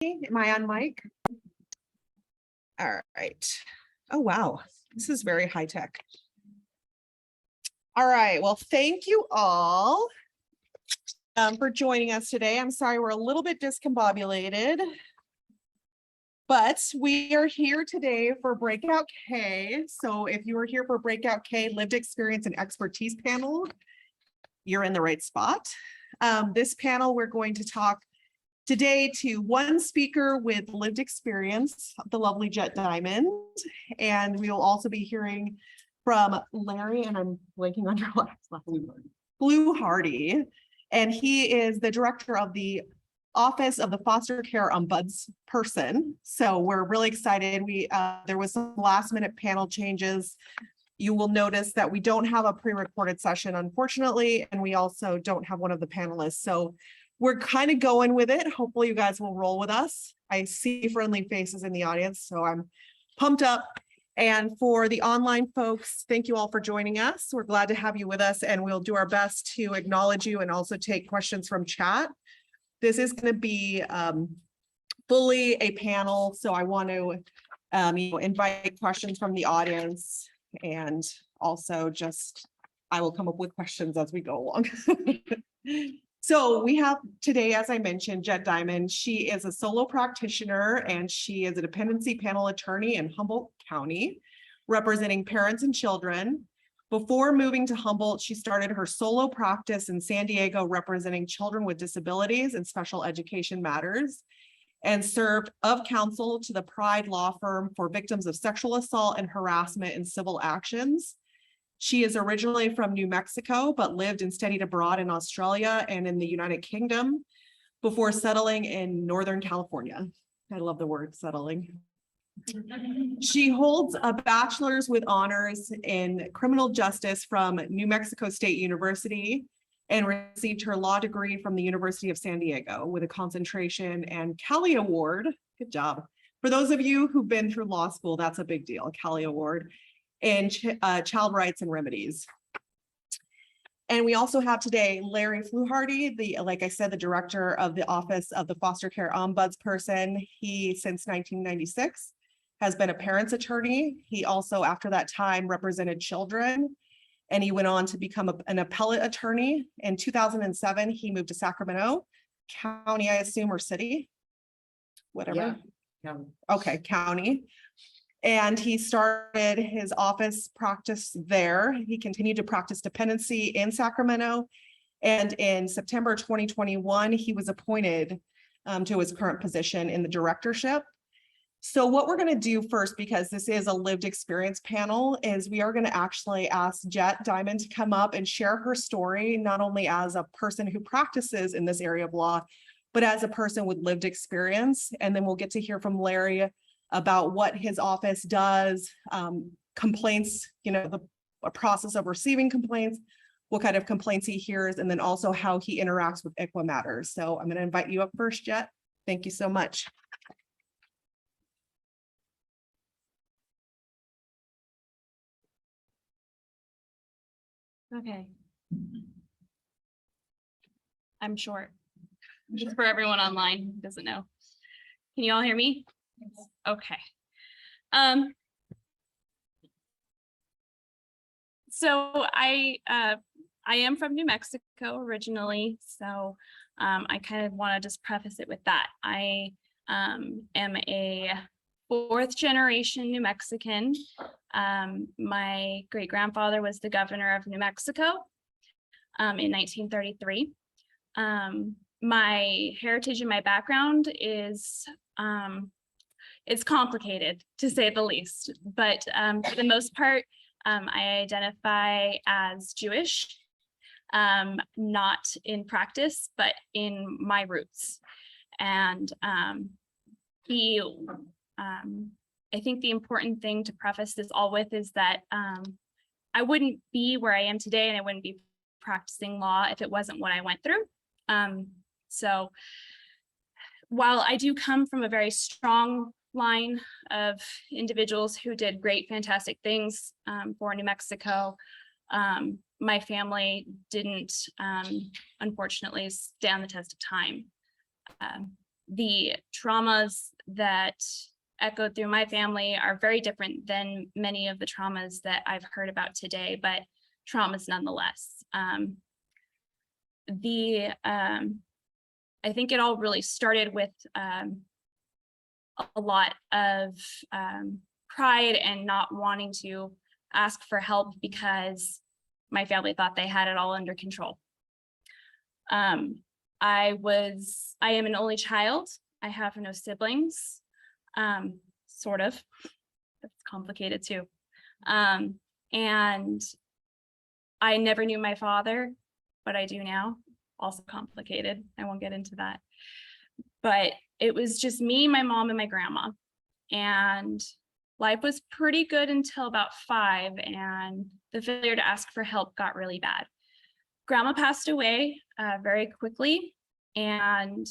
Am I on mic? All right. Oh, wow. This is very high tech. All right. Well, thank you all for joining us today. I'm sorry we're a little bit discombobulated, but we are here today for Breakout K. So if you are here for Breakout K, Lived Experience and Expertise panel, you're in the right spot. This panel, we're going to talk today to one speaker with lived experience, the lovely Jhette Diamond. And we will also be hearing from Larry, and I'm blanking on your last name, Blue Hardy. And he is the director of the Office of the Foster Care Ombudsperson. So we're really excited. There was some last minute panel changes. You will notice that we don't have a pre-recorded session, unfortunately, and we also don't have one of the panelists. So we're kind of going with it. Hopefully you guys will roll with us. I see friendly faces in the audience, so I'm pumped up. And for the online folks, thank you all for joining us. We're glad to have you with us, and we'll do our best to acknowledge you and also take questions from chat. This is going to be fully a panel, so I want to invite questions from the audience, and also I will come up with questions as we go along. So we have today, as I mentioned, Jhette Diamond. She is a solo practitioner and she is a dependency panel attorney in Humboldt County, representing parents and children. Before moving to Humboldt, she started her solo practice in San Diego, representing children with disabilities and special education matters, and served of counsel to the Pride Law Firm for victims of sexual assault and harassment in civil actions. She is originally from New Mexico, but lived and studied abroad in Australia and in the United Kingdom before settling in Northern California. I love the word settling. She holds a bachelor's with honors in criminal justice from New Mexico State University and received her law degree from the University of San Diego with a concentration and Kelly Award. Good job. For those of you who've been through law school, that's a big deal, Kelly Award. And child rights and remedies. And we also have today Larry Fluharty, like I said, the director of the Office of the Foster Care Ombudsperson. He, since 1996, has been a parents attorney. He also, after that time, represented children, and he went on to become an appellate attorney. In 2007, he moved to Sacramento County, I assume, or city, whatever. Yeah. Okay, county. And he started his office practice there. He continued to practice dependency in Sacramento. And in September 2021, he was appointed to his current position in the directorship. So what we're going to do first, because this is a lived experience panel, is we are going to actually ask Jhette Diamond to come up and share her story, not only as a person who practices in this area of law, but as a person with lived experience. And then we'll get to hear from Larry about what his office does, complaints, the process of receiving complaints, what kind of complaints he hears, and then also how he interacts with ICWA matters. So I'm going to invite you up first, Jhette. Thank you so much. Okay. I'm short. Just for everyone online who doesn't know. Can you all hear me? Okay. So I am from New Mexico originally, so I kind of want to just preface it with that. I am a fourth generation New Mexican. My great grandfather was the governor of New Mexico in 1933. My heritage and my background is it's complicated, to say the least, but for the most part, I identify as Jewish, not in practice, but in my roots. And I think the important thing to preface this all with is that I wouldn't be where I am today, and I wouldn't be practicing law if it wasn't what I went through. So while I do come from a very strong line of individuals who did great, fantastic things for New Mexico, my family didn't, unfortunately, stand the test of time. The traumas that echoed through my family are very different than many of the traumas that I've heard about today, but traumas nonetheless. I think it all really started with a lot of pride and not wanting to ask for help because my family thought they had it all under control. I am an only child. I have no siblings, sort of. That's complicated too. And I never knew my father, but I do now. Also complicated. I won't get into that. But it was just me, my mom, and my grandma. And life was pretty good until about 5, and the failure to ask for help got really bad. Grandma passed away very quickly, and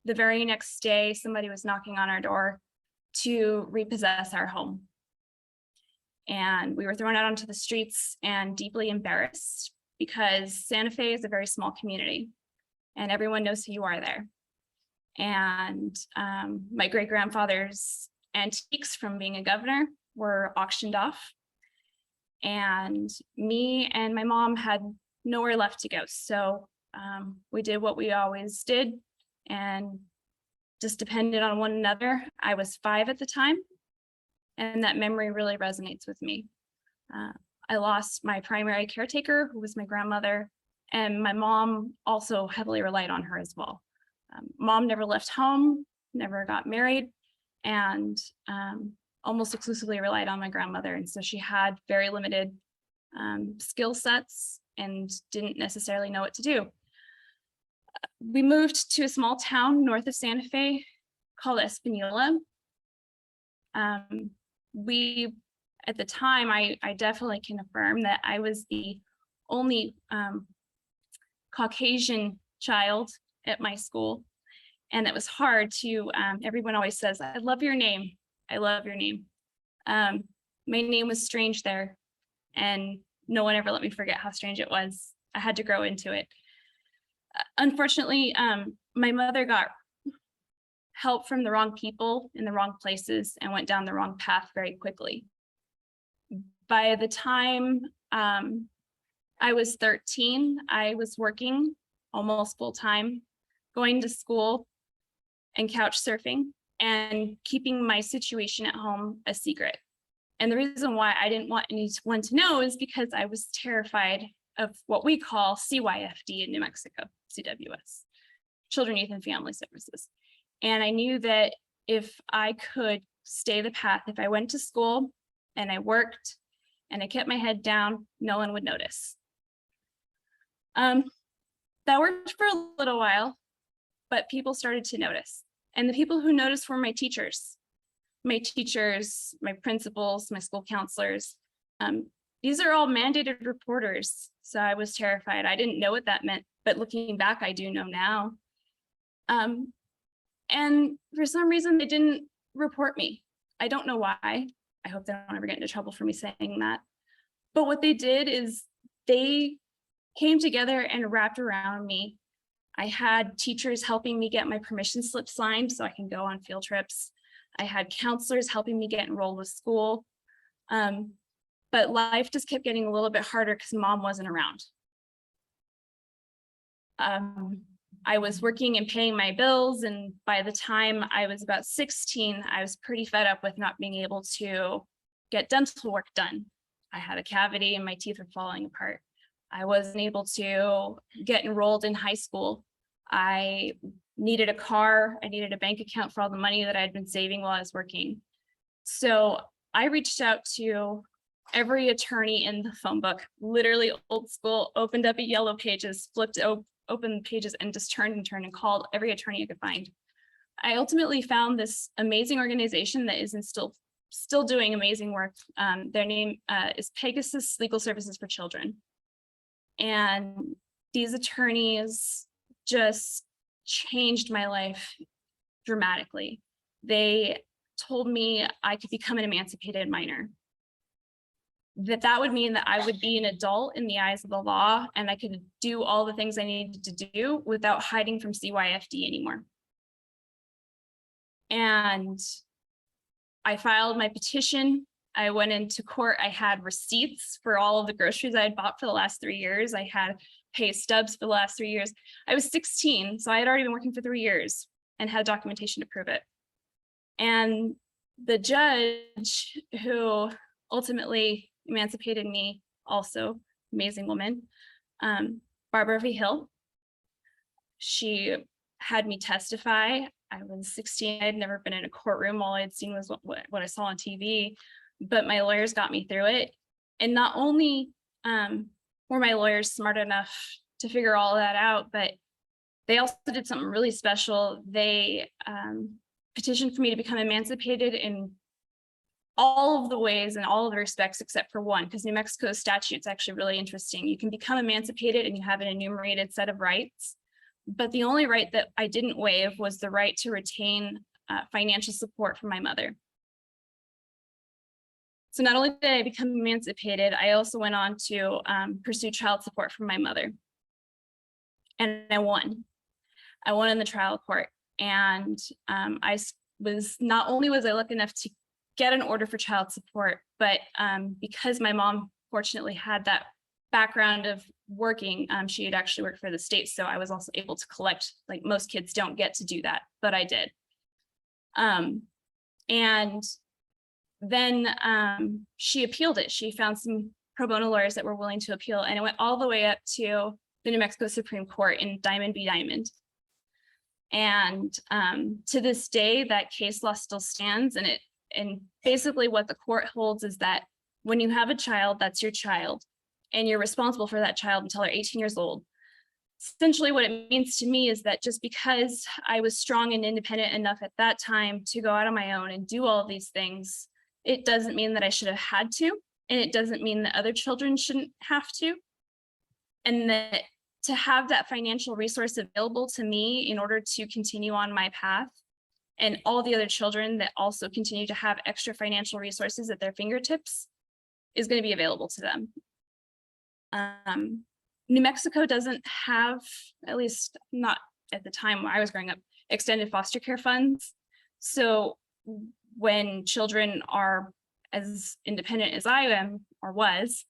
the very next day, somebody was knocking on our door to repossess our home. And we were thrown out onto the streets and deeply embarrassed because Santa Fe is a very small community and everyone knows who you are there. And my great-grandfather's antiques from being a governor were auctioned off. And me and my mom had nowhere left to go. So we did what we always did and just depended on one another. I was 5 at the time, and that memory really resonates with me. I lost my primary caretaker, who was my grandmother, and my mom also heavily relied on her as well. Mom never left home, never got married, and almost exclusively relied on my grandmother. And so she had very limited skill sets and didn't necessarily know what to do. We moved to a small town north of Santa Fe called Espanola. At the time, I definitely can affirm that I was the only Caucasian child at my school. And it was hard to, everyone always says, I love your name. I love your name. My name was strange there, and no one ever let me forget how strange it was. I had to grow into it. Unfortunately, my mother got help from the wrong people in the wrong places and went down the wrong path very quickly. By the time I was 13, I was working almost full time, going to school and couch surfing and keeping my situation at home a secret. And the reason why I didn't want anyone to know is because I was terrified of what we call CYFD in New Mexico, CWS, Children, Youth, and Family Services. And I knew that if I could stay the path, if I went to school and I worked and I kept my head down, no one would notice. That worked for a little while, but people started to notice. And the people who noticed were my teachers, my principals, my school counselors. These are all mandated reporters. So I was terrified. I didn't know what that meant, but looking back, I do know now. And for some reason, they didn't report me. I don't know why. I hope they don't ever get into trouble for me saying that. But what they did is they came together and wrapped around me. I had teachers helping me get my permission slip signed so I can go on field trips. I had counselors helping me get enrolled with school. But life just kept getting a little bit harder because mom wasn't around. I was working and paying my bills, and by the time I was about 16, I was pretty fed up with not being able to get dental work done. I had a cavity and my teeth were falling apart. I wasn't able to get enrolled in high school. I needed a car. I needed a bank account for all the money that I'd been saving while I was working. So I reached out to every attorney in the phone book, literally old school, opened up a Yellow Pages, flipped open pages, and just turned and called every attorney I could find. I ultimately found this amazing organization that is still doing amazing work. Their name is Pegasus Legal Services for Children. And these attorneys just changed my life dramatically. They told me I could become an emancipated minor, that would mean that I would be an adult in the eyes of the law, and I could do all the things I needed to do without hiding from CYFD anymore. And I filed my petition. I went into court. I had receipts for all of the groceries I had bought for the last 3 years. I had pay stubs for the last 3 years. I was 16, so I had already been working for 3 years and had documentation to prove it. And the judge who ultimately emancipated me, also amazing woman, Barbara V. Hill, she had me testify. I was 16. I had never been in a courtroom. All I had seen was what I saw on TV, but my lawyers got me through it. And not only were my lawyers smart enough to figure all that out, but they also did something really special. They petitioned for me to become emancipated in all of the ways and all of the respects except for one, because New Mexico's statute's actually really interesting. You can become emancipated and you have an enumerated set of rights, but the only right that I didn't waive was the right to retain financial support from my mother. So not only did I become emancipated, I also went on to pursue child support from my mother. And I won. I won in the trial court. And not only was I lucky enough to get an order for child support, but because my mom fortunately had that background of working, she had actually worked for the state. So I was also able to collect, like most kids don't get to do that, but I did. And then she appealed it. She found some pro bono lawyers that were willing to appeal, and it went all the way up to the New Mexico Supreme Court in Diamond v. Diamond. And to this day, that case law still stands. And basically what the court holds is that when you have a child, that's your child, and you're responsible for that child until they're 18 years old. Essentially what it means to me is that just because I was strong and independent enough at that time to go out on my own and do all of these things, it doesn't mean that I should have had to, and it doesn't mean that other children shouldn't have to. And that to have that financial resource available to me in order to continue on my path, and all the other children that also continue to have extra financial resources at their fingertips, is going to be available to them. New Mexico doesn't have, at least not at the time when I was growing up, extended foster care funds. So when children are as independent as I am or was,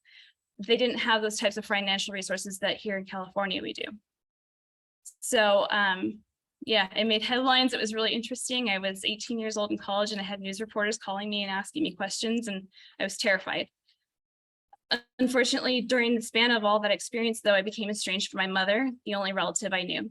they didn't have those types of financial resources that here in California we do. So yeah, it made headlines. It was really interesting. I was 18 years old in college, and I had news reporters calling me and asking me questions, and I was terrified. Unfortunately, during the span of all that experience, though, I became estranged from my mother, the only relative I knew.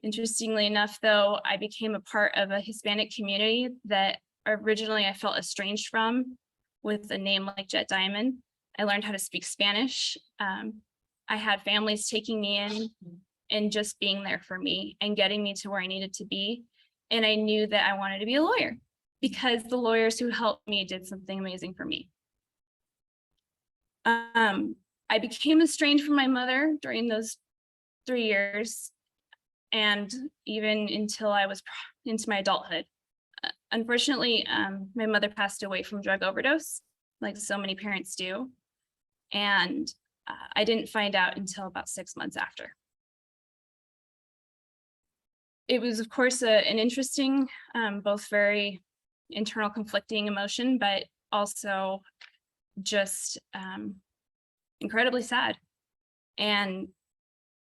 Interestingly enough, though, I became a part of a Hispanic community that originally I felt estranged from, with a name like Jhette Diamond. I learned how to speak Spanish. I had families taking me in and just being there for me and getting me to where I needed to be. And I knew that I wanted to be a lawyer, because the lawyers who helped me did something amazing for me. I became estranged from my mother during those 3 years, and even until I was into my adulthood. Unfortunately, my mother passed away from drug overdose, like so many parents do. And I didn't find out until about 6 months after. It was, of course, an interesting, both very internal conflicting emotion, but also just incredibly sad. And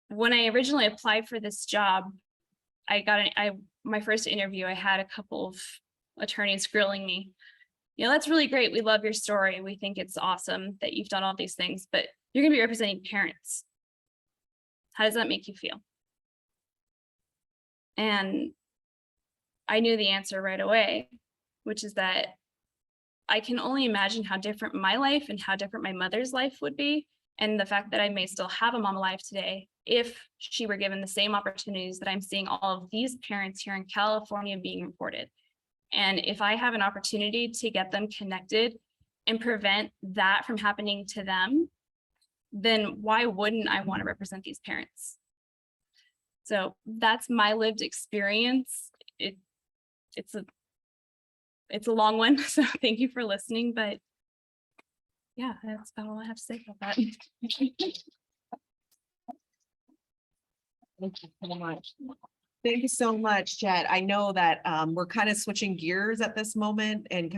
when I originally applied for this job, my first interview, I had a couple of attorneys grilling me. You know, that's really great. We love your story. We think it's awesome that you've done all these things, but you're going to be representing parents. How does that make you feel? And I knew the answer right away, which is that I can only imagine how different my life and how different my mother's life would be. And the fact that I may still have a mom alive today, if she were given the same opportunities that I'm seeing all of these parents here in California being reported. And if I have an opportunity to get them connected and prevent that from happening to them, then why wouldn't I want to represent these parents? So that's my lived experience. It's a long one, so thank you for listening, but yeah, that's about all I have to say about that. Thank you so much. Thank you so much, Jhette. I know that we're kind of switching gears at this moment and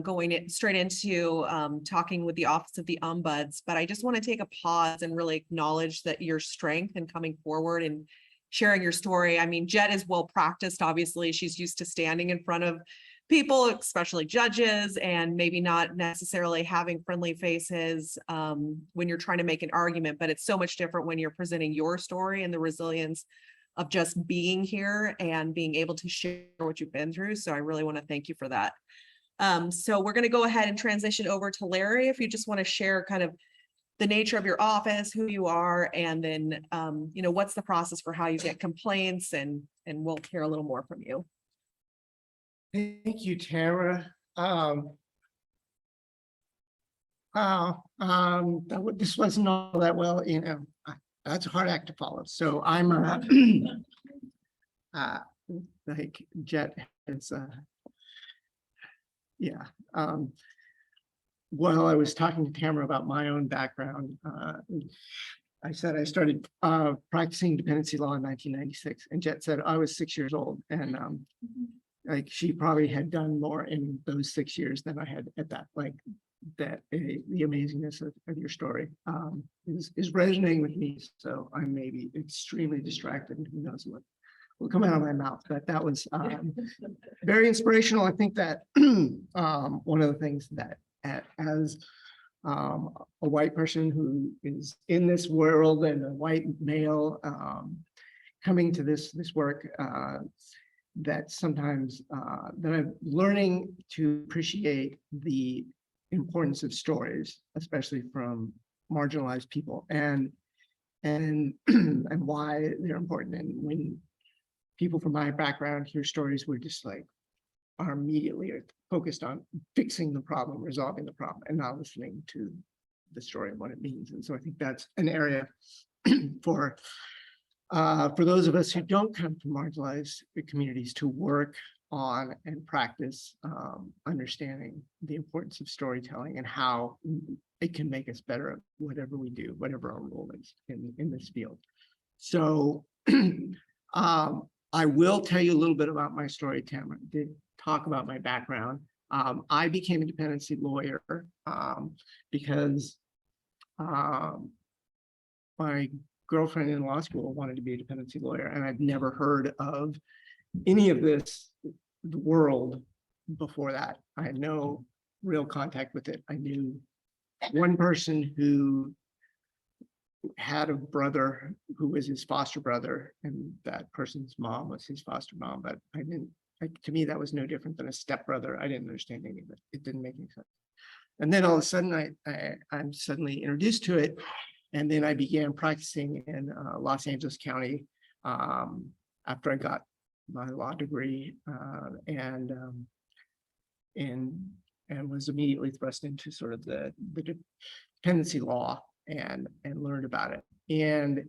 going straight into talking with the Office of the Ombuds, but I just want to take a pause and really acknowledge that your strength in coming forward and sharing your story. I mean, Jhette is well practiced. Obviously, she's used to standing in front of people, especially judges, and maybe not necessarily having friendly faces when you're trying to make an argument, but it's so much different when you're presenting your story and the resilience of just being here and being able to share what you've been through. So I really want to thank you for that. So we're going to go ahead and transition over to Larry. If you just want to share kind of the nature of your office, who you are, and then, you know, what's the process for how you get complaints, and we'll hear a little more from you. Thank you, Tara. This wasn't all that well, you know, that's a hard act to follow. So I'm like Jhette is, yeah. While I was talking to Tamara about my own background, I said I started practicing dependency law in 1996, and Jhette said I was 6 years old, and like she probably had done more in those 6 years than I had at that. Like that, the amazingness of your story is resonating with me. So I may be extremely distracted, and who knows what will come out of my mouth. But that was very inspirational. I think that one of the things that as a white person who is in this world and a white male coming to this work, that sometimes that I'm learning to appreciate the importance of stories, especially from marginalized people, and and why they're important. And when people from my background hear stories, we're just like are immediately focused on fixing the problem, resolving the problem, and not listening to the story and what it means. And so I think that's an area for those of us who don't come from marginalized communities to work on and practice understanding the importance of storytelling and how it can make us better at whatever we do, whatever our role is in this field. So I will tell you a little bit about my story. Tamara did talk about my background. I became a dependency lawyer because my girlfriend in law school wanted to be a dependency lawyer, and I'd never heard of any of this world before that. I had no real contact with it. I knew one person who had a brother who was his foster brother, and that person's mom was his foster mom, but I didn't, like, to me, that was no different than a stepbrother. I didn't understand any of it. It didn't make any sense. And then all of a sudden I'm suddenly introduced to it. And then I began practicing in Los Angeles County after I got my law degree, and was immediately thrust into sort of the dependency law and learned about it. And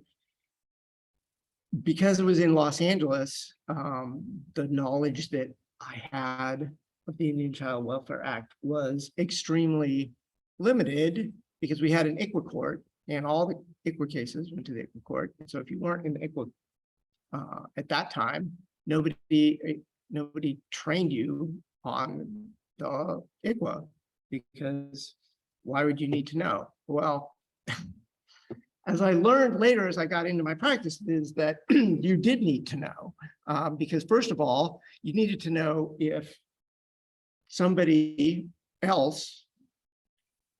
because it was in Los Angeles, the knowledge that I had of the Indian Child Welfare Act was extremely limited, because we had an ICWA court, and all the ICWA cases went to the ICWA court. And so if you weren't in the ICWA at that time, nobody trained you on the ICWA, because why would you need to know? Well, as I learned later, as I got into my practice, is that you did need to know, because first of all, you needed to know if somebody else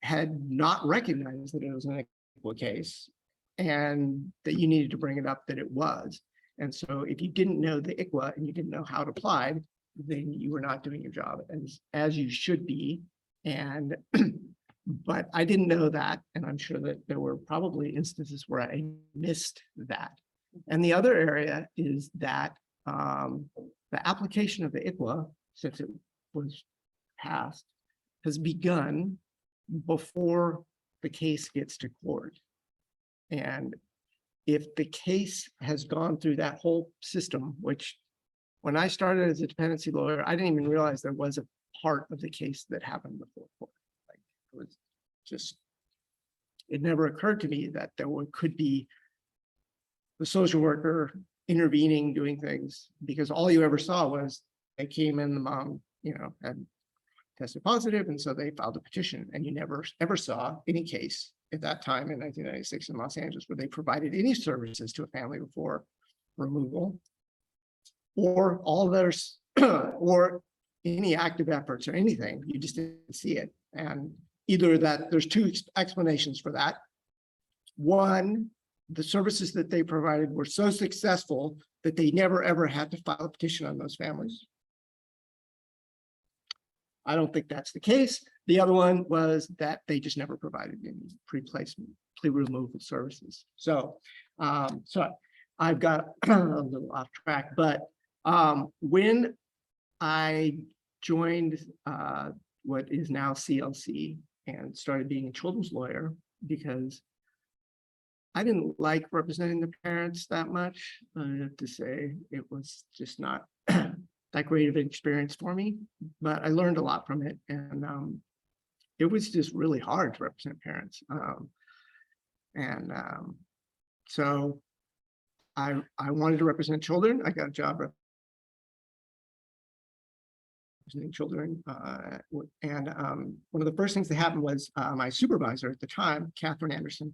had not recognized that it was an ICWA case, and that you needed to bring it up that it was. And so if you didn't know the ICWA and you didn't know how it applied, then you were not doing your job as you should be. And but I didn't know that, and I'm sure that there were probably instances where I missed that. And the other area is that the application of the ICWA, since it was passed, has begun before the case gets to court. And if the case has gone through that whole system, which when I started as a dependency lawyer, I didn't even realize there was a part of the case that happened before court. Like, it was just, it never occurred to me that there could be the social worker intervening, doing things, because all you ever saw was they came in, the mom, had tested positive, and so they filed a petition, and you never ever saw any case at that time in 1996 in Los Angeles where they provided any services to a family before removal, or all theirs, or any active efforts or anything. You just didn't see it. And either that, there's two explanations for that. One, the services that they provided were so successful that they never ever had to file a petition on those families. I don't think that's the case. The other one was that they just never provided any pre-placement, pre-removal services. So I've got a little off track, but when I joined what is now CLC and started being a children's lawyer, because I didn't like representing the parents that much. I have to say it was just not that great of an experience for me, but I learned a lot from it. And it was just really hard to represent parents. So I wanted to represent children. I got a job representing children. One of the first things that happened was my supervisor at the time, Catherine Anderson,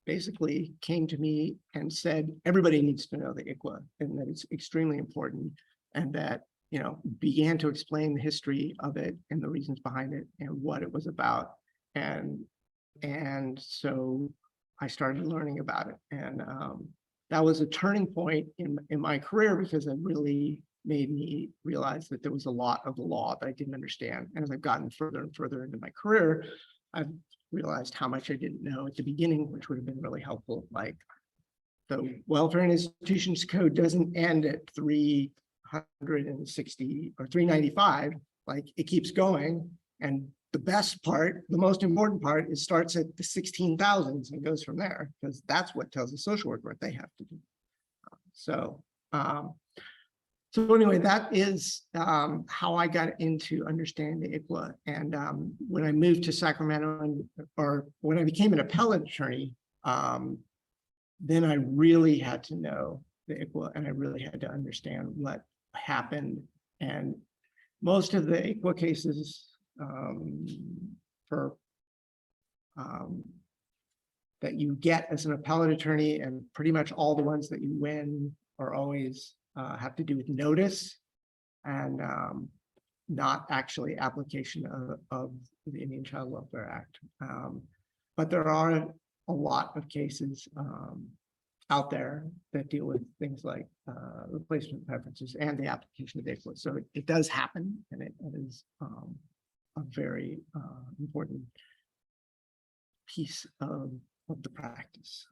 basically came to me and said, everybody needs to know the ICWA and that it's extremely important, and that, began to explain the history of it and the reasons behind it and what it was about. And so I started learning about it. And that was a turning point in my career, because it really made me realize that there was a lot of the law that I didn't understand. And as I've gotten further and further into my career, I've realized how much I didn't know at the beginning, which would have been really helpful. Like, the Welfare and Institutions Code doesn't end at 360 or 395, like it keeps going. And the best part, the most important part, is starts at the 16,000s and goes from there, because that's what tells the social worker what they have to do. So anyway, that is how I got into understanding the ICWA. And when I moved to Sacramento, or when I became an appellate attorney, then I really had to know the ICWA, and I really had to understand what happened. And most of the ICWA cases that you get as an appellate attorney, and pretty much all the ones that you win, are always have to do with notice and not actually application of the Indian Child Welfare Act. But there are a lot of cases out there that deal with things like replacement preferences and the application of ICWA. So it does happen, and it is a very important piece of the practice.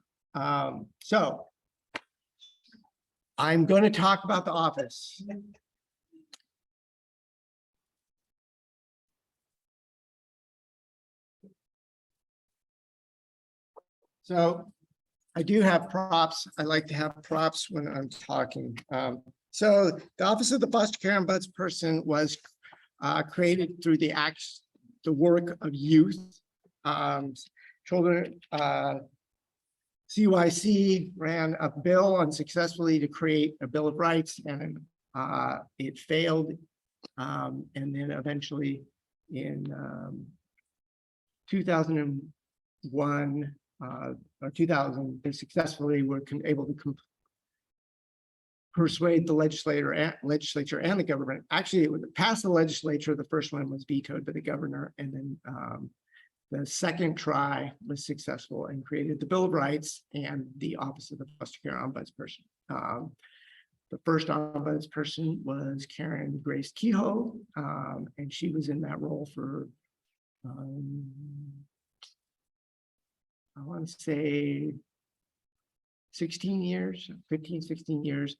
So I'm going to talk about the office. So I do have props. I like to have props when I'm talking. So the Office of the Foster Care Ombudsperson was created through the work of youth. Children, CYC ran a bill unsuccessfully to create a Bill of Rights, and it failed. And then eventually in 2001 or 2000, they successfully were able to persuade the legislature and the government. Actually, it would pass the legislature. The first one was vetoed by the governor, and then the second try was successful and created the Bill of Rights and the Office of the Foster Care Ombudsperson. The first ombudsperson was Karen Grace Kehoe, and she was in that role for I want to say 16 years, 15, 16 years.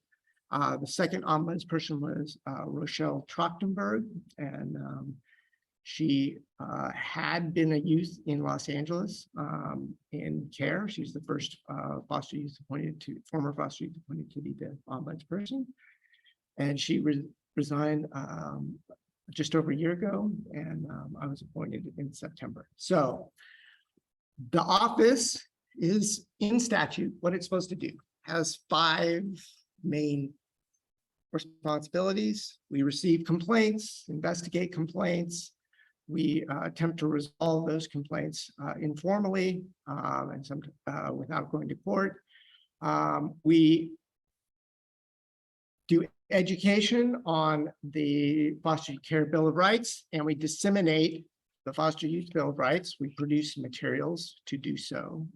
The second ombudsperson was Rochelle Trachtenberg, and she had been a youth in Los Angeles in care. She's the first former foster youth appointed to be the ombudsperson. And she resigned just over a year ago, and I was appointed in September. So the office is in statute what it's supposed to do. has 5 main responsibilities. We receive complaints, investigate complaints. We attempt to resolve those complaints informally and some without going to court. We do education on the Foster Care Bill of Rights, and we disseminate the Foster Youth Bill of Rights. We produce materials to do so,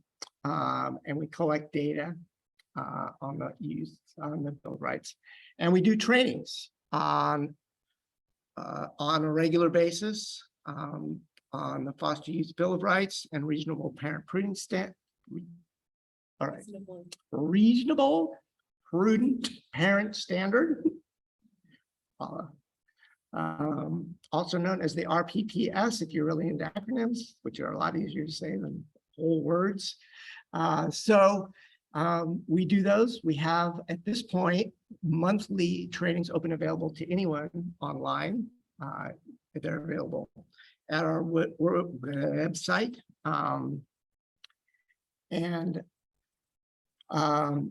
and we collect data on the youth on the Bill of Rights, and we do trainings on a regular basis on the Foster Youth Bill of Rights and reasonable parent prudent reasonable prudent parent standard, also known as the RPPS, if you're really into acronyms, which are a lot easier to say than whole words. We do those. We have, at this point, monthly trainings open available to anyone online. They're available at our website.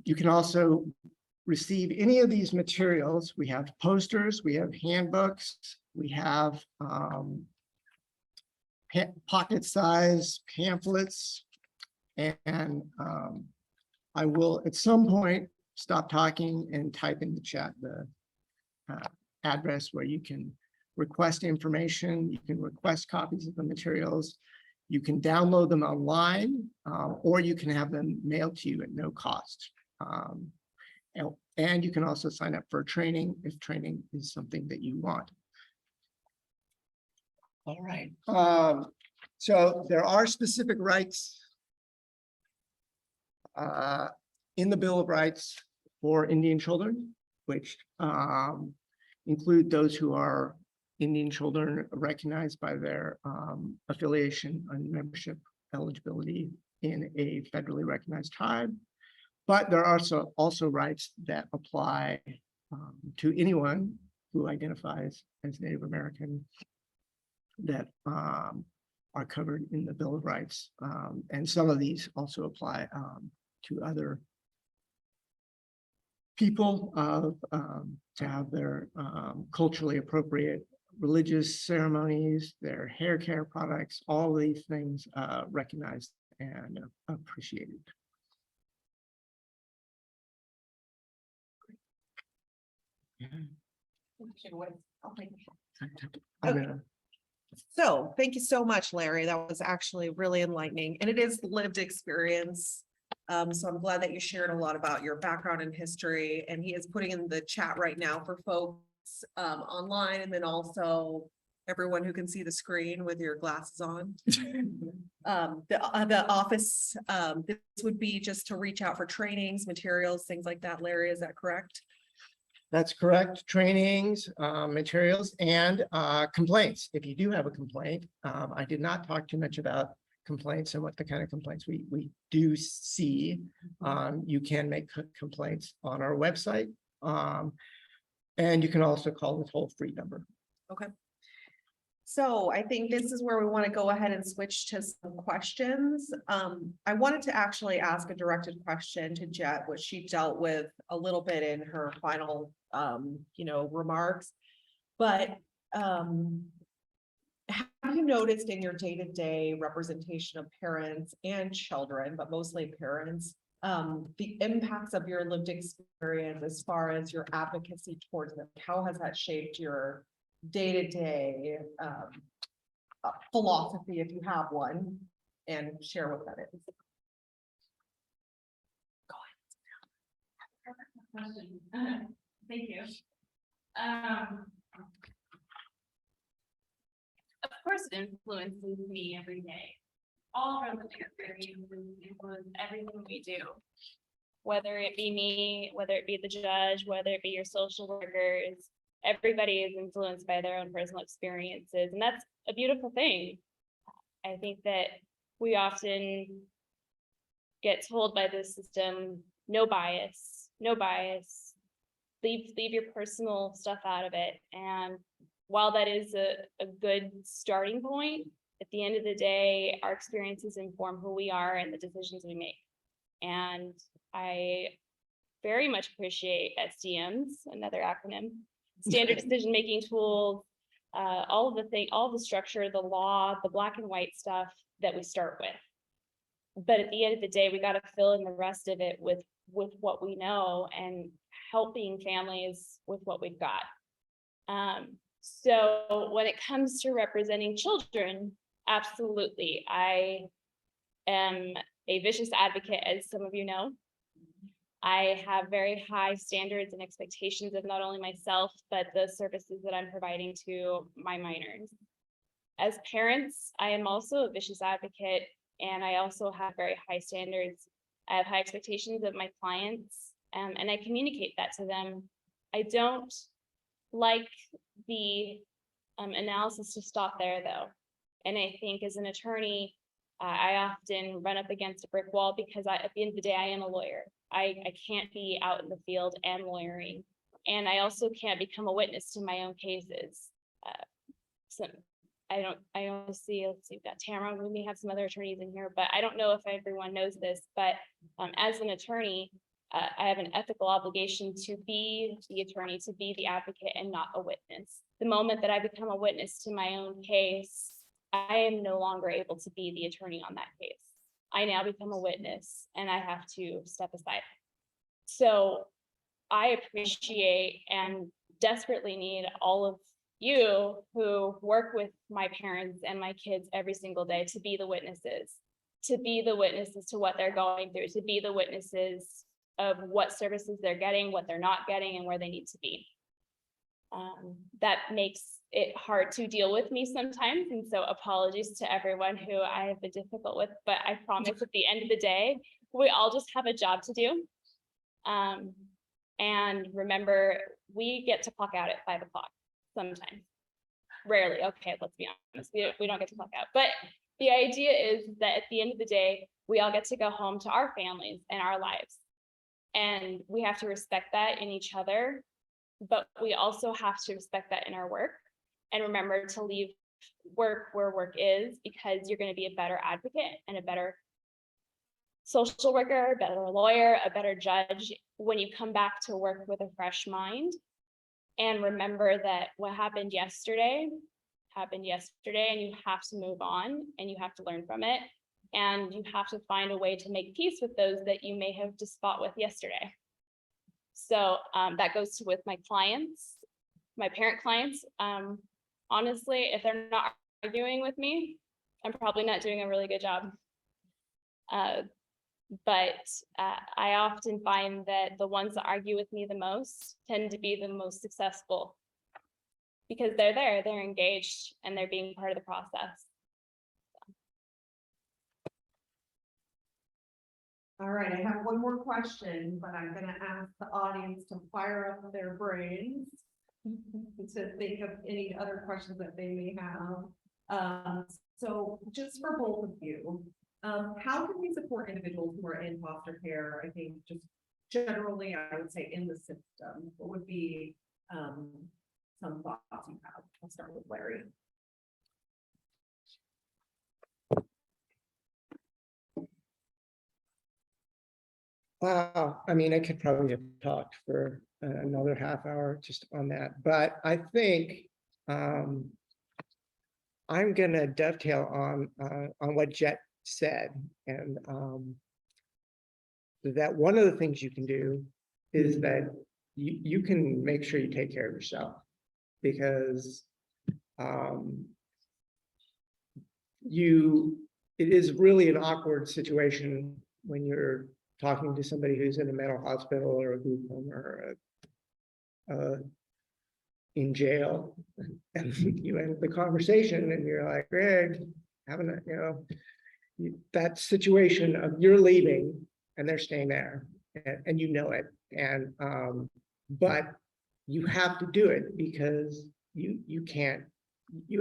You can also receive any of these materials. We have posters, we have handbooks, we have pocket size pamphlets, and I will at some point stop talking and type in the chat the address where you can request information, you can request copies of the materials, you can download them online, or you can have them mailed to you at no cost. And you can also sign up for training if training is something that you want. All right. So there are specific rights in the Bill of Rights for Indian children, which include those who are Indian children recognized by their affiliation and membership eligibility in a federally recognized tribe. But there are also rights that apply to anyone who identifies as Native American that are covered in the Bill of Rights. And some of these also apply to other people to have their culturally appropriate religious ceremonies, their hair care products, all these things recognized and appreciated. So thank you so much, Larry. That was actually really enlightening, and it is lived experience. So I'm glad that you shared a lot about your background and history, and he is putting in the chat right now for folks online, and then also everyone who can see the screen with your glasses on. The office, this would be just to reach out for trainings, materials, things like that. Larry, is that correct? That's correct. Trainings, materials, and complaints. If you do have a complaint, I did not talk too much about complaints and what the kind of complaints we do see. You can make complaints on our website, and you can also call the toll-free number. Okay. So I think this is where we want to go ahead and switch to some questions. I wanted to actually ask a directed question to Jhette, which she dealt with a little bit in her final, remarks. But have you noticed in your day-to-day representation of parents and children, but mostly parents, the impacts of your lived experience as far as your advocacy towards them? How has that shaped your day-to-day philosophy, if you have one, and share what that is? Thank you. Of course, it influences me every day. All of our lived experiences influence everything we do. Whether it be me, whether it be the judge, whether it be your social workers, everybody is influenced by their own personal experiences, and that's a beautiful thing. I think that we often get told by the system, no bias, leave your personal stuff out of it. And while that is a good starting point, at the end of the day, our experiences inform who we are and the decisions we make. And I very much appreciate SDMs, another acronym, standard decision-making tools, all of all the structure, the law, the black and white stuff that we start with. But at the end of the day, we got to fill in the rest of it with what we know and helping families with what we've got. So when it comes to representing children, absolutely, I am a vicious advocate, as some of you know. I have very high standards and expectations of not only myself, but the services that I'm providing to my minors. As parents, I am also a vicious advocate, and I also have very high standards. I have high expectations of my clients, and I communicate that to them. I don't like the analysis to stop there, though. And I think as an attorney, I often run up against a brick wall because at the end of the day, I am a lawyer. I can't be out in the field and lawyering. And I also can't become a witness to my own cases. So I don't see, let's see, we've got Tamara, we may have some other attorneys in here, but I don't know if everyone knows this, but as an attorney, I have an ethical obligation to be the attorney, to be the advocate and not a witness. The moment that I become a witness to my own case, I am no longer able to be the attorney on that case. I now become a witness and I have to step aside. So I appreciate and desperately need all of you who work with my parents and my kids every single day to be the witnesses to what they're going through, to be the witnesses of what services they're getting, what they're not getting, and where they need to be. That makes it hard to deal with me sometimes. And so apologies to everyone who I have been difficult with, but I promise at the end of the day, we all just have a job to do. And remember, we get to clock out at 5 o'clock sometimes. Rarely, okay, let's be honest, we don't get to clock out. But the idea is that at the end of the day, we all get to go home to our families and our lives. And we have to respect that in each other, but we also have to respect that in our work. And remember to leave work where work is, because you're going to be a better advocate and a better social worker, a better lawyer, a better judge when you come back to work with a fresh mind. And remember that what happened yesterday, and you have to move on and you have to learn from it. And you have to find a way to make peace with those that you may have just fought with yesterday. So that goes to with my clients, my parent clients. Honestly, if they're not arguing with me, I'm probably not doing a really good job. But I often find that the ones that argue with me the most tend to be the most successful, because they're there, they're engaged, and they're being part of the process. All right, I have one more question, but I'm gonna ask the audience to fire up their brains to think of any other questions that they may have. So just for both of you, how can we support individuals who are in foster care? I think just generally, I would say in the system, what would be some thoughts you have? I'll start with Larry. Wow, I mean, I could probably have talked for another half hour just on that, but I think I'm gonna dovetail on what Jhette said, and that one of the things you can do is that you can make sure you take care of yourself, because it is really an awkward situation when you're talking to somebody who's in a mental hospital or a group home or in jail, and you end the conversation and you're like, Greg, that situation of you're leaving and they're staying there, and you know it, and but you have to do it because you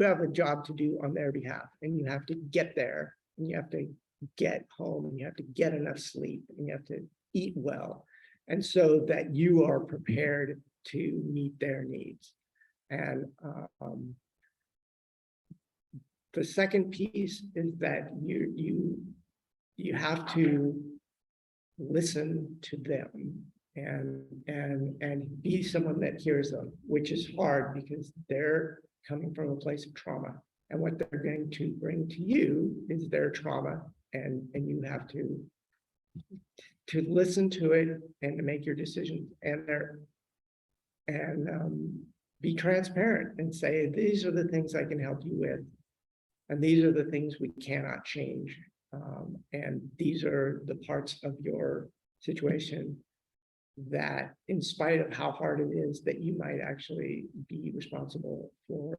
have a job to do on their behalf, and you have to get there, and you have to get home, and you have to get enough sleep, and you have to eat well, and so that you are prepared to meet their needs. And the second piece is that you have to listen to them and be someone that hears them, which is hard because they're coming from a place of trauma. And what they're going to bring to you is their trauma, and you have to listen to it and to make your decisions, and be transparent and say, these are the things I can help you with, and these are the things we cannot change. And these are the parts of your situation that, in spite of how hard it is, that you might actually be responsible for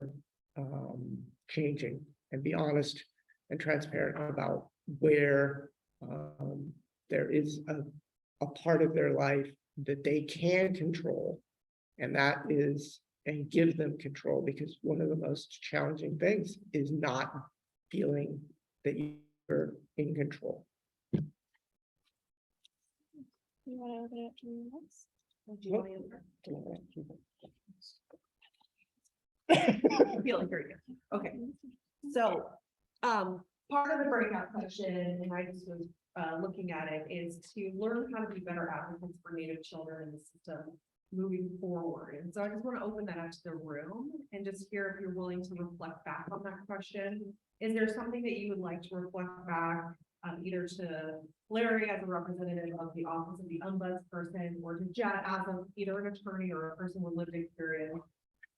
changing, and be honest and transparent about where there is a part of their life that they can control, and that is, and give them control, because one of the most challenging things is not feeling that you're in control. You want to open it up to anyone else? I feel like very good. Okay, so, part of the breakout question, and I just was, looking at it, is to learn how to be better advocates for Native children in the system moving forward. And so I just want to open that up to the room and just hear if you're willing to reflect back on that question. Is there something that you would like to reflect back, either to Larry as a representative of the Office of the Ombudsperson, or to Jhette as either an attorney or a person with lived experience?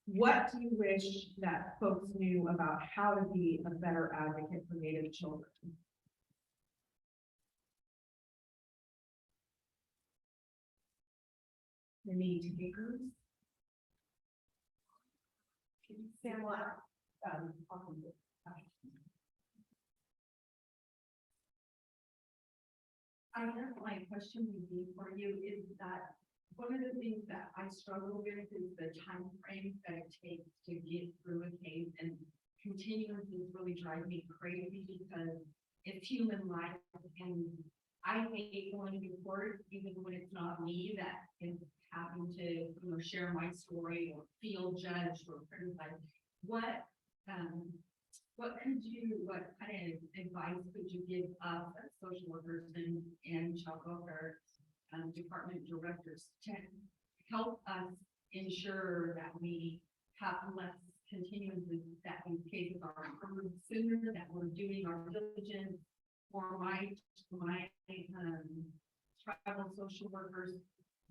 What do you wish that folks knew about how to be a better advocate for Native children? Any takers? Sam, I guess my question would be for you is that one of the things that I struggle with is the time frame that it takes to get through a case, and continuances really drive me crazy because it's human life, and I hate going to court even when it's not me that is having to, share my story or feel judged or criticized. What kind of advice could you give us as social workers and child welfare department directors to help us ensure that we have less continuances, that these cases are heard sooner, that we're doing our diligence? For my tribal social workers,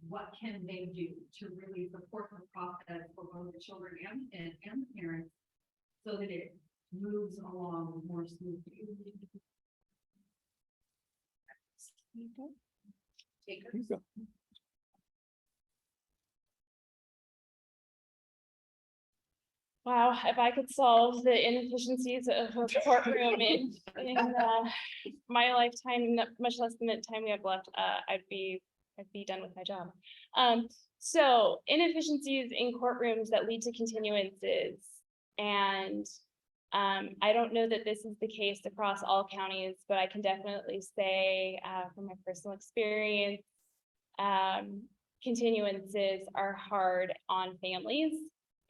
what can they do to really support the process for both the children and the parents, so that it moves along more smoothly? Wow, if I could solve the inefficiencies of a courtroom in my lifetime, much less than the time we have left, I'd be done with my job. So inefficiencies in courtrooms that lead to continuances, and I don't know that this is the case across all counties, but I can definitely say from my personal experience, continuances are hard on families,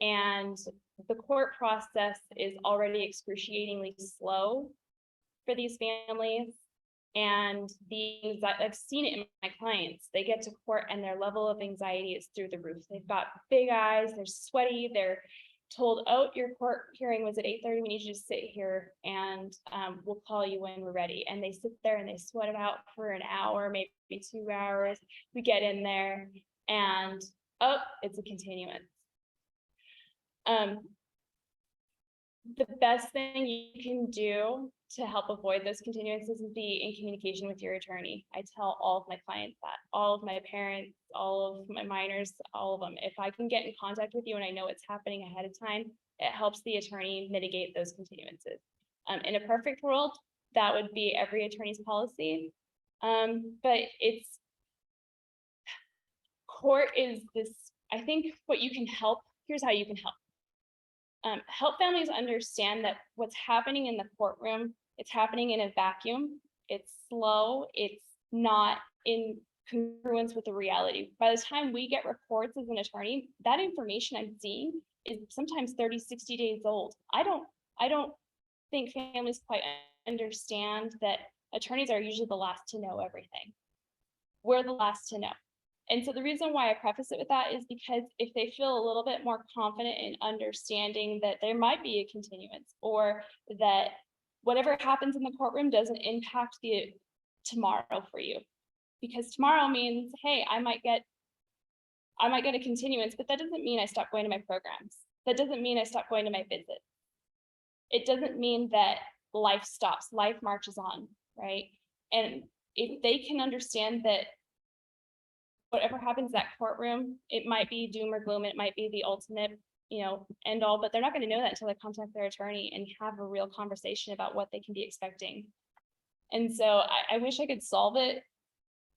and the court process is already excruciatingly slow for these families. And I've seen it in my clients. They get to court and their level of anxiety is through the roof. They've got big eyes, they're sweaty, they're told, oh, your court hearing was at 8:30, we need you to sit here and we'll call you when we're ready. And they sit there and they sweat it out for an hour, maybe 2 hours. We get in there and, oh, it's a continuance. The best thing you can do to help avoid those continuances is be in communication with your attorney. I tell all of my clients that, all of my parents, all of my minors, all of them. If I can get in contact with you and I know it's happening ahead of time, it helps the attorney mitigate those continuances. In a perfect world, that would be every attorney's policy. But court is this, I think what you can help, here's how you can help. Help families understand that what's happening in the courtroom, it's happening in a vacuum. It's slow. It's not in congruence with the reality. By the time we get reports as an attorney, that information I'm seeing is sometimes 30, 60 days old. I don't think families quite understand that attorneys are usually the last to know everything. We're the last to know. And so the reason why I preface it with that is because if they feel a little bit more confident in understanding that there might be a continuance, or that whatever happens in the courtroom doesn't impact the tomorrow for you. Because tomorrow means, hey, I might get a continuance, but that doesn't mean I stop going to my programs. That doesn't mean I stop going to my visits. It doesn't mean that life stops, life marches on, right? And if they can understand that whatever happens in that courtroom, it might be doom or gloom, it might be the ultimate, end all, but they're not going to know that until they contact their attorney and have a real conversation about what they can be expecting. And so I wish I could solve it.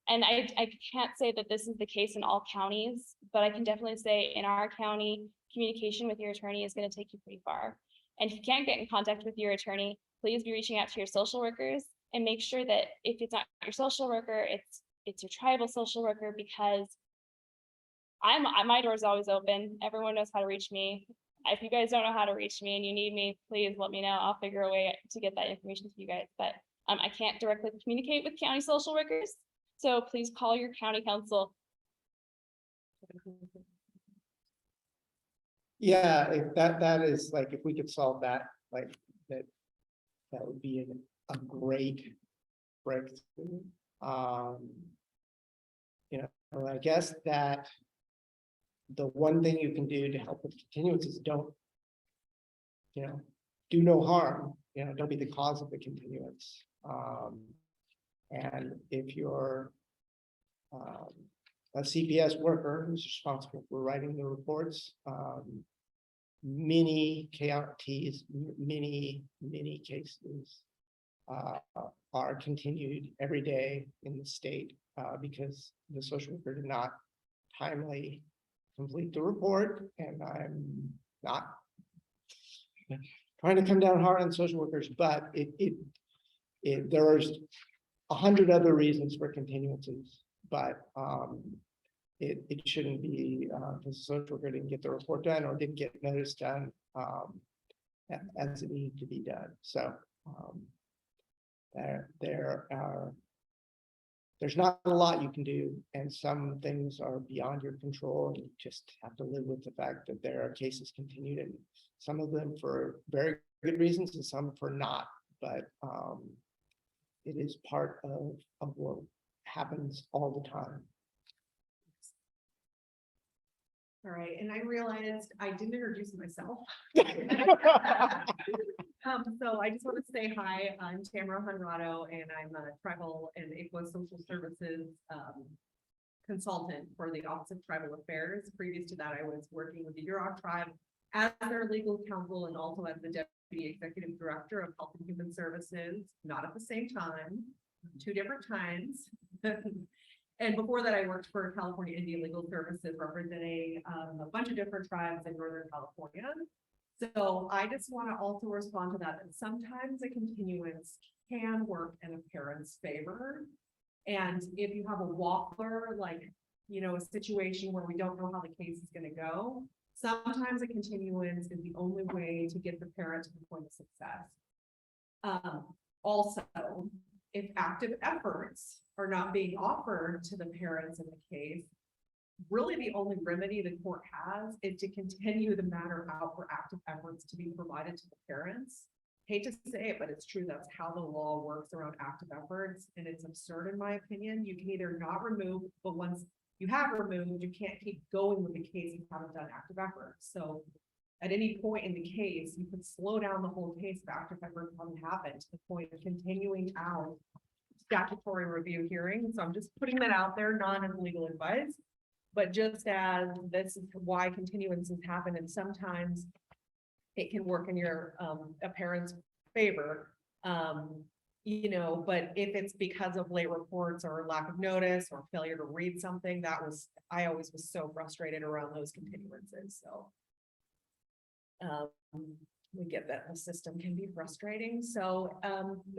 And I can't say that this is the case in all counties, but I can definitely say in our county, communication with your attorney is going to take you pretty far. And if you can't get in contact with your attorney, please be reaching out to your social workers and make sure that if it's not your social worker, it's your tribal social worker, because my door is always open. Everyone knows how to reach me. If you guys don't know how to reach me and you need me, please let me know. I'll figure a way to get that information to you guys. But I can't directly communicate with county social workers. So please call your county council. Yeah, if that is like, if we could solve that, like that would be a great breakthrough. I guess that the one thing you can do to help with continuance is don't, do no harm, don't be the cause of the continuance. And if you're a CPS worker who's responsible for writing the reports, many counties, many cases are continued every day in the state because the social worker did not timely complete the report. And I'm not trying to come down hard on social workers, but there's 100 other reasons for continuances, but it shouldn't be because the social worker didn't get the report done or didn't get notice done as it needed to be done. So there's not a lot you can do, and some things are beyond your control, and you just have to live with the fact that there are cases continued, and some of them for very good reasons and some for not. But it is part of what happens all the time. All right, and I realized I didn't introduce myself. So I just want to say hi. I'm Tamara Honrado, and I'm a tribal and ICWA social services consultant for the Office of Tribal Affairs. Previous to that, I was working with the Yurok tribe as their legal counsel and also as the deputy executive director of Health and Human Services, not at the same time, 2 different times. And before that, I worked for California Indian Legal Services, representing a bunch of different tribes in Northern California. So I just want to also respond to that sometimes a continuance can work in a parent's favor. And if you have a waffler, like, a situation where we don't know how the case is going to go, sometimes a continuance is the only way to get the parent to the point of success. Also, if active efforts are not being offered to the parents in the case, really the only remedy the court has is to continue the matter out for active efforts to be provided to the parents. Hate to say it, but it's true. That's how the law works around active efforts. And it's absurd in my opinion. You can either not remove, but once you have removed, you can't keep going with the case if you haven't done active efforts. So at any point in the case, you could slow down the whole case if active efforts haven't happened to the point of continuing out statutory review hearing. So I'm just putting that out there, not as legal advice, but just as this is why continuances happen, and sometimes it can work in your a parent's favor. But if it's because of late reports or lack of notice or failure to read something, I always was so frustrated around those continuances. So we get that the system can be frustrating. So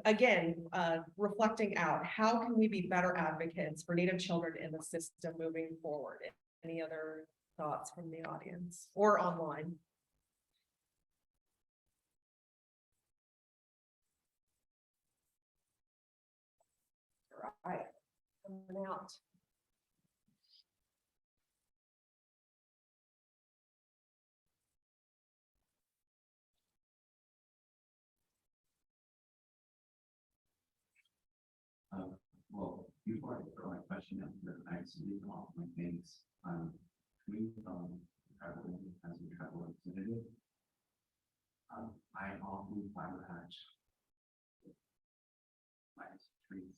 again, reflecting out, how can we be better advocates for Native children in the system moving forward? Any other thoughts from the audience or online? All right, coming out. question after I speak off my things. Coming from traveling as a travel representative, I often file hatch my trees,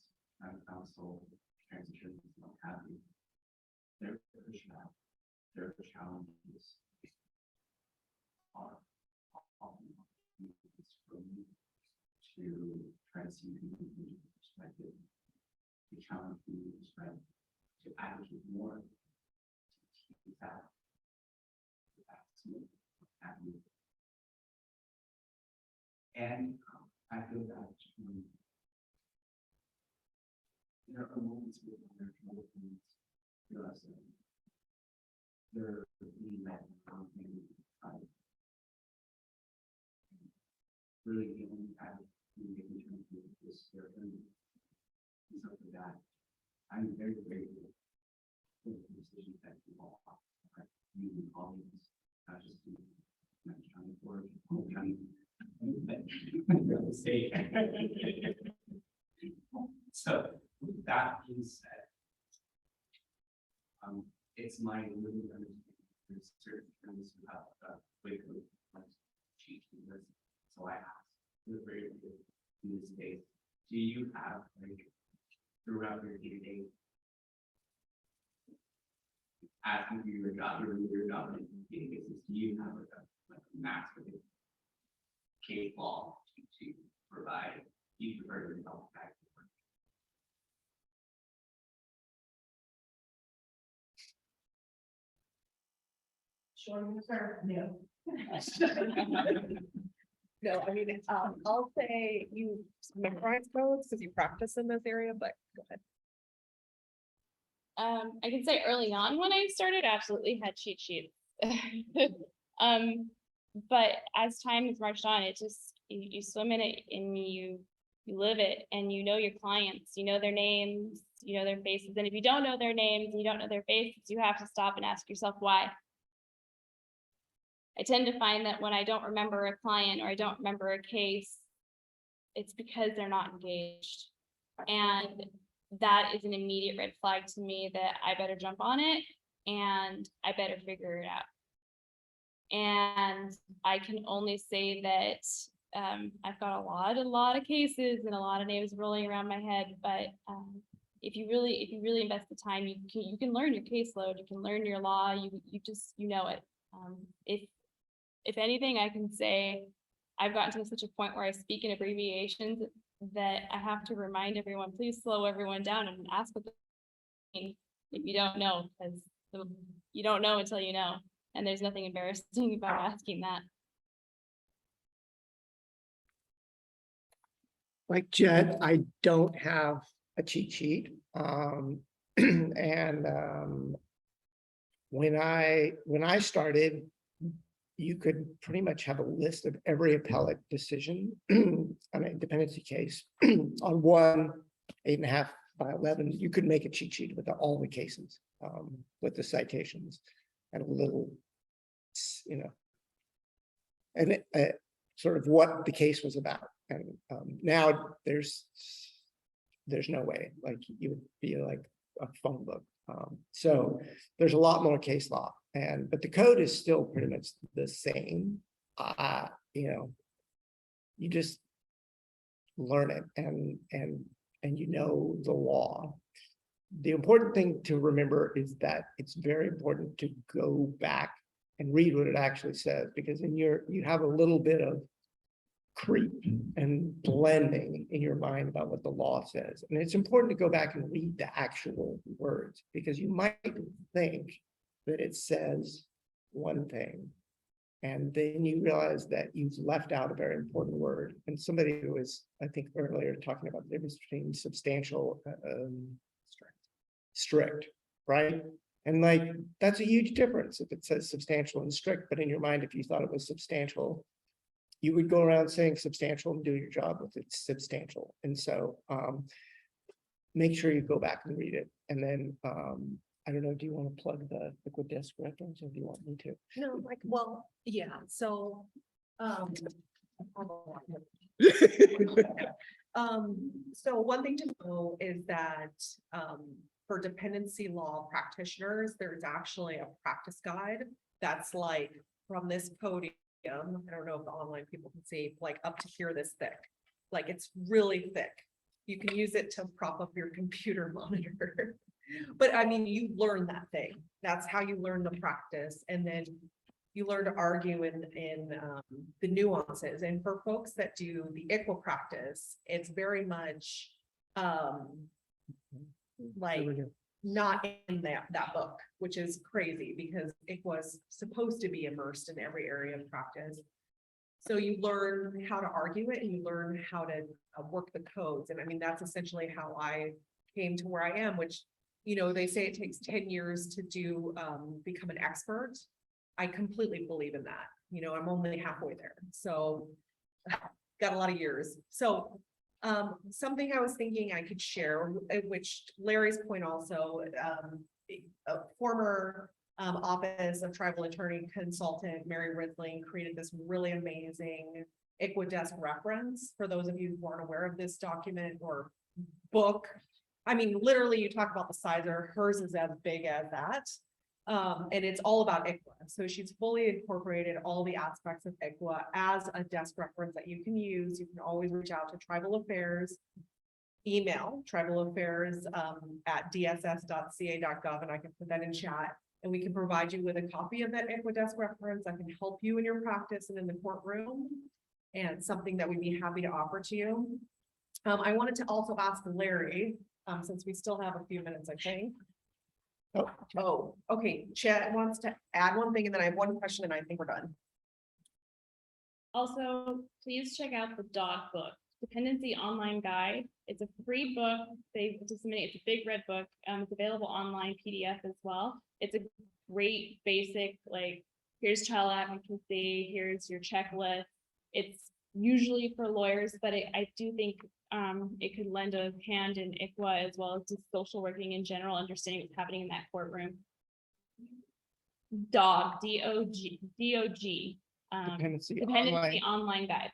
council, transitions, what have you. Their pushback, their challenges are often for me to try to see the individual perspective, to challenge the perspective, to advocate more, to keep that, and I feel that there are moments where there are trouble things for us. There being that really the only path we get in terms of this and something that I'm very grateful for the decisions that you all are using colleagues, not just the county board, whole county, but state. So with that being said, it's my living understanding there's certain terms about Waco cheat because so I asked, we're very good in this case. Do you have like throughout your day-to-day asking for your job and daily basis, do you have like a master case law to provide you further develop back? Short answer, no. No, I mean, I'll say you memorize codes because you practice in this area, but go ahead. I can say early on when I started, absolutely had cheat sheets. But as time has marched on, it just, you swim in it and you live it and you know your clients, you know their names, you know their faces. And if you don't know their names, you don't know their faces, you have to stop and ask yourself why. I tend to find that when I don't remember a client or I don't remember a case, it's because they're not engaged. And that is an immediate red flag to me that I better jump on it and I better figure it out. And I can only say that I've got a lot of cases and a lot of names rolling around my head, but if you really invest the time, you can learn your caseload, you can learn your law, you know it. If anything, I can say I've gotten to such a point where I speak in abbreviations that I have to remind everyone, please slow everyone down and ask what they mean if you don't know, because you don't know until you know. And there's nothing embarrassing about asking that. Like Jhette, I don't have a cheat sheet. When I started, you could pretty much have a list of every appellate decision on a dependency case on 1 8.5 by 11. You could make a cheat sheet with all the cases, with the citations and a little, and sort of what the case was about. And now there's no way, like you would be like a phone book. So there's a lot more case law, but the code is still pretty much the same. You just learn it and you know the law. The important thing to remember is that it's very important to go back and read what it actually says, because you have a little bit of creep and blending in your mind about what the law says. And it's important to go back and read the actual words, because you might think that it says one thing, and then you realize that you've left out a very important word. And somebody who was, I think earlier, talking about the difference between substantial, strict, right? And like, that's a huge difference if it says substantial and strict, but in your mind, if you thought it was substantial, you would go around saying substantial and do your job with it substantial. And so make sure you go back and read it. And then I don't know, do you want to plug the liquid disk reference, or do you want me to? No, like, well, yeah, so so one thing to know is that for dependency law practitioners, there's actually a practice guide that's like from this podium. I don't know if the online people can see, like up to here this thick. Like it's really thick. You can use it to prop up your computer monitor. But I mean, you learn that thing. That's how you learn the practice. And then you learn to argue in the nuances. And for folks that do the ICWA practice, it's very much like not in that book, which is crazy because it was supposed to be immersed in every area of practice. So you learn how to argue it and you learn how to work the codes. And I mean, that's essentially how I came to where I am, which, you know, they say it takes 10 years to do become an expert. I completely believe in that. You know, I'm only halfway there. So got a lot of years. So something I was thinking I could share, which Larry's point also, a former Office of Tribal Attorney consultant, Mary Ridling, created this really amazing ICWA desk reference. For those of you who aren't aware of this document or book, I mean, literally you talk about the size of hers is as big as that. And it's all about ICWA. So she's fully incorporated all the aspects of ICWA as a desk reference that you can use. You can always reach out to Tribal Affairs, email Tribal Affairs at dss.ca.gov, and I can put that in chat. And we can provide you with a copy of that ICWA desk reference that can help you in your practice and in the courtroom, and something that we'd be happy to offer to you. I wanted to also ask Larry, since we still have a few minutes, I think. Oh, okay. Jhette wants to add one thing, and then I have one question, and I think we're done. Also, please check out the dog book, Dependency Online Guide. It's a free book. They disseminate. It's a big red book. It's available online PDF as well. It's a great basic, like, here's child advocacy, here's your checklist. It's usually for lawyers, but I do think it could lend a hand in ICWA as well as just social working in general, understanding what's happening in that courtroom. DOG, D-O-G. Dependency Dependency Online Guide.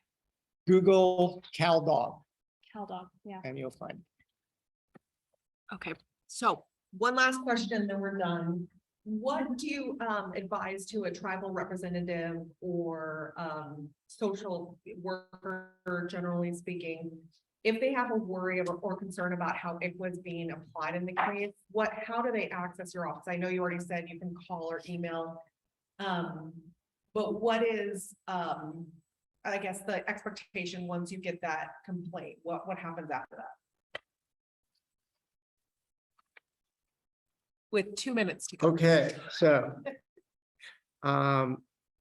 Google CalDog CalDog, yeah. and you'll find. Okay, so one last question, then we're done. What do you advise to a tribal representative or social worker, generally speaking, if they have a worry or concern about how ICWA is being applied in the case? How do they access your office? I know you already said you can call or email, but what is I guess the expectation once you get that complaint? What happens after that? With 2 minutes to go. Okay, so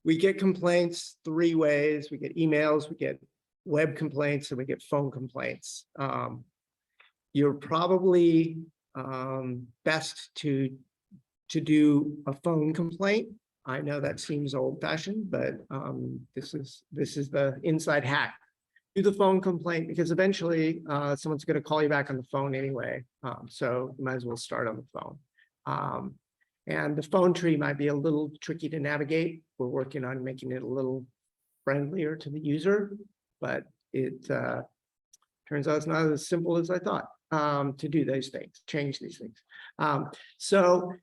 we get complaints 3 ways. We get emails, we get web complaints, and we get phone complaints. You're probably best to do a phone complaint. I know that seems old-fashioned, but this is the inside hack. Do the phone complaint, because eventually someone's going to call you back on the phone anyway. So you might as well start on the phone. And the phone tree might be a little tricky to navigate. We're working on making it a little friendlier to the user, but it turns out it's not as simple as I thought to do those things, change these things. So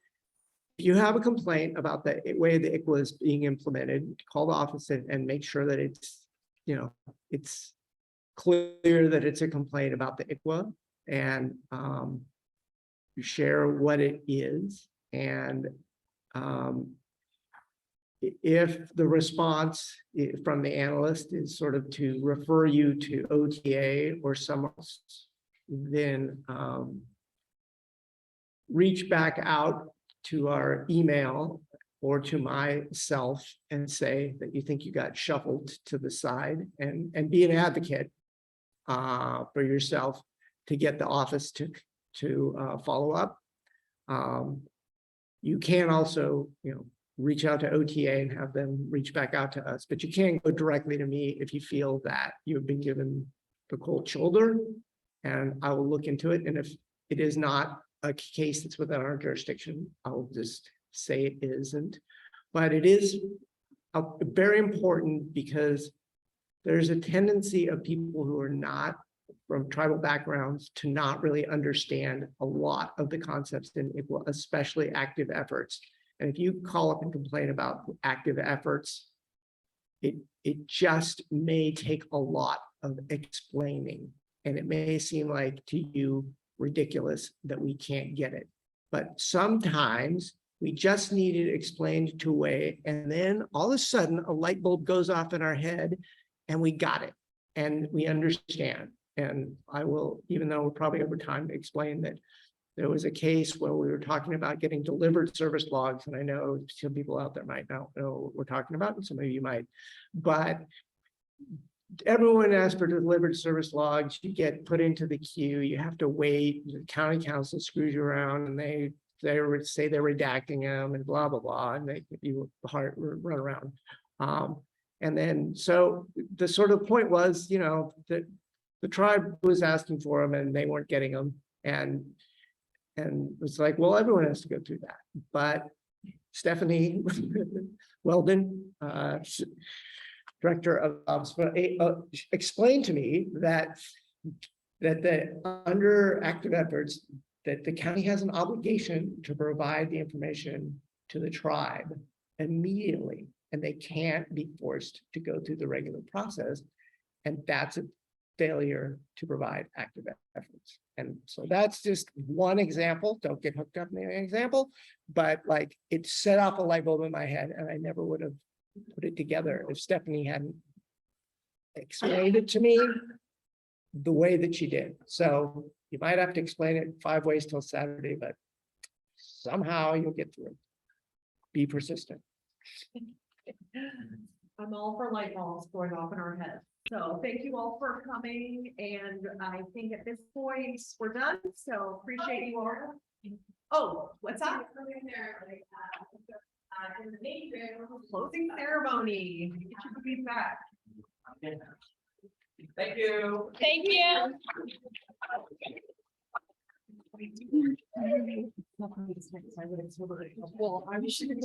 if you have a complaint about the way the ICWA is being implemented, call the office and make sure that it's, you know, it's clear that it's a complaint about the ICWA, and you share what it is. And if the response from the analyst is sort of to refer you to OTA or someone else, then reach back out to our email or to myself and say that you think you got shuffled to the side, and be an advocate for yourself to get the office to follow up. You can also, you know, reach out to OTA and have them reach back out to us, but you can't go directly to me if you feel that you've been given the cold shoulder, and I will look into it. And if it is not a case that's within our jurisdiction, I'll just say it isn't. But it is very important, because there's a tendency of people who are not from tribal backgrounds to not really understand a lot of the concepts in ICWA, especially active efforts. And if you call up and complain about active efforts, it just may take a lot of explaining. And it may seem like to you ridiculous that we can't get it. But sometimes we just need it explained to a way, and then all of a sudden a light bulb goes off in our head and we got it and we understand. And I will, even though we're probably over time, explain that there was a case where we were talking about getting delivered service logs, and I know some people out there might not know what we're talking about, and some of you might, but everyone asks for delivered service logs. You get put into the queue. You have to wait. The county council screws you around, and they say they're redacting them and blah blah blah, and they give you a hard run around. And then so the sort of point was, you know, that the tribe was asking for them and they weren't getting them, and it's like, well, everyone has to go through that. But Stephanie Weldon, director of explained to me that the under active efforts, that the county has an obligation to provide the information to the tribe immediately, and they can't be forced to go through the regular process. And that's a failure to provide active efforts. And so that's just one example. Don't get hooked up in the example, but like it set off a light bulb in my head, and I never would have put it together if Stephanie hadn't explained it to me the way that she did. So you might have to explain it 5 ways till Saturday, but somehow you'll get through. Be persistent. I'm all for light bulbs going off in our head. So thank you all for coming. And I think at this point we're done. So appreciate you all. Oh, what's that? Closing ceremony. Get your feedback. Thank you. Thank you. Well, I should have.